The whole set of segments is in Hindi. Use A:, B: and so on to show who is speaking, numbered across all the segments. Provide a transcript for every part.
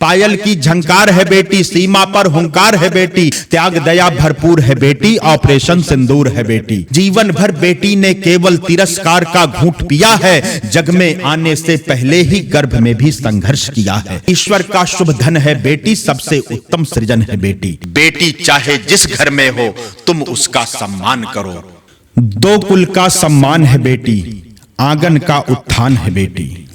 A: पायल की झंकार है बेटी, सीमा पर हुंकार है बेटी, त्याग दया भरपूर है बेटी, ऑपरेशन सिंदूर है बेटी। जीवन भर बेटी ने केवल तिरस्कार का घूंट पिया है, जग में आने से पहले ही गर्भ में भी संघर्ष किया है। ईश्वर का शुभ धन है बेटी, सबसे उत्तम सृजन है बेटी। बेटी चाहे जिस घर में हो तुम उसका सम्मान करो। दो कुल का सम्मान है बेटी, आंगन का उत्थान है बेटी।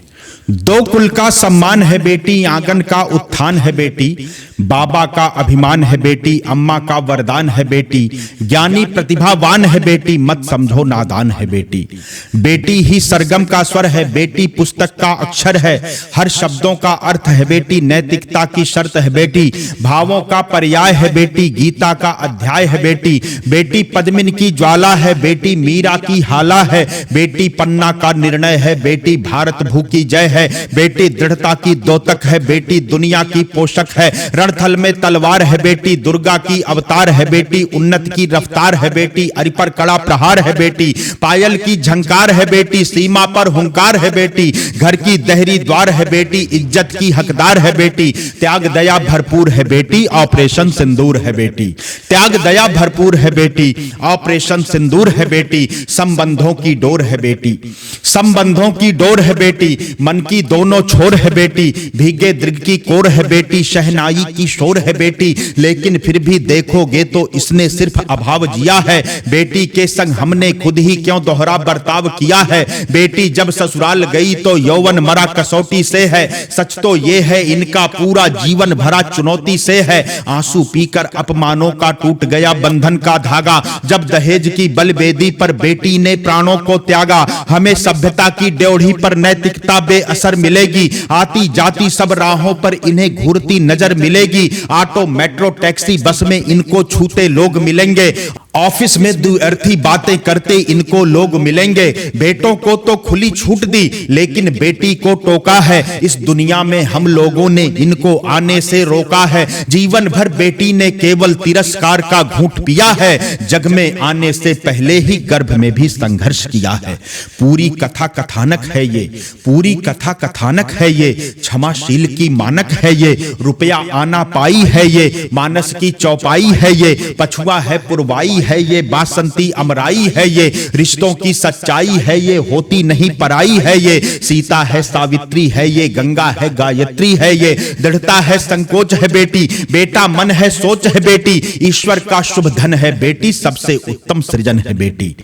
A: दो कुल का सम्मान है बेटी, आंगन का उत्थान है बेटी। बाबा का अभिमान है बेटी, अम्मा का वरदान है बेटी। ज्ञानी प्रतिभावान है बेटी, मत समझो नादान है बेटी। बेटी ही सरगम का स्वर है बेटी, पुस्तक का अक्षर है, हर शब्दों का अर्थ है बेटी। नैतिकता की शर्त है बेटी, भावों का पर्याय है बेटी। गीता का अध्याय है बेटी। बेटी पद्मिन की ज्वाला है बेटी, मीरा की हाला है बेटी। पन्ना का निर्णय है बेटी, भारत भू की जय है बेटी। दृढ़ता की द्योतक है बेटी, दुनिया की पोषक है। रणथल में तलवार है बेटी, दुर्गा की अवतार है बेटी। उन्नत की रफ्तार है बेटी, अरि पर कड़ा प्रहार है बेटी। पायल की झंकार है बेटी, सीमा पर हुंकार है बेटी। घर की दहरी द्वार है बेटी, इज्जत की हकदार है बेटी। त्याग दया भरपूर है बेटी, ऑपरेशन सिंदूर है बेटी। त्याग दया भरपूर है बेटी, ऑपरेशन सिंदूर है बेटी। संबंधों की डोर है बेटी, संबंधों की डोर है बेटी। मन की दोनों छोर है बेटी, भीगे दृग की कोर है बेटी। शहनाई की शोर है बेटी, लेकिन फिर भी देखोगे तो इसने सिर्फ अभाव जिया है। बेटी के संग हमने खुद ही क्यों दोहरा बर्ताव किया है। बेटी जब ससुराल गई तो यौवन मरा कसौटी से है। सच तो ये है इनका पूरा जीवन भरा चुनौती से है। आंसू पीकर अपमानों का टूट गया बंधन का धागा, जब दहेज की बलवेदी पर बेटी ने प्राणों को त्यागा। हमें सभ्यता की ड्योढ़ी पर नैतिकता बेअसर मिलेगी, आती जाती सब राहों पर इन्हें घूरती नजर मिलेगी। ऑटो मेट्रो टैक्सी बस में इनको छूते लोग मिलेंगे, ऑफिस में द्व्यर्थी बातें करते इनको लोग मिलेंगे। बेटों को तो खुली छूट दी, लेकिन बेटी को टोका है। इस दुनिया में हम लोगों ने इनको आने से रोका है। जीवन भर बेटी ने केवल तिरस्कार का घूंट पिया है, जग में आने से पहले ही गर्भ में भी संघर्ष किया है। पूरी कथा कथानक है ये, पूरी कथा कथानक है ये। क्षमाशील की मानक है ये, रुपया आना पाई है ये। मानस की चौपाई है ये, पछुआ है पुरवाई है ये। बासंती अमराई है ये, रिश्तों की सच्चाई है ये। होती नहीं पराई है ये, सीता है सावित्री है ये। गंगा है गायत्री है ये, दृढ़ता है संकोच है बेटी। बेटा मन है सोच है बेटी, ईश्वर का शुभ धन है बेटी, सबसे उत्तम सृजन है बेटी।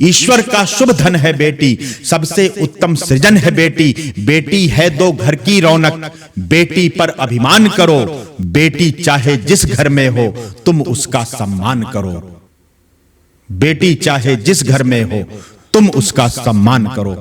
A: ईश्वर का शुभ धन है बेटी, सबसे उत्तम सृजन है बेटी। बेटी है दो घर की रौनक, बेटी पर अभिमान करो। बेटी चाहे जिस घर में हो तुम उसका सम्मान करो। बेटी चाहे जिस घर में हो तुम उसका सम्मान करो।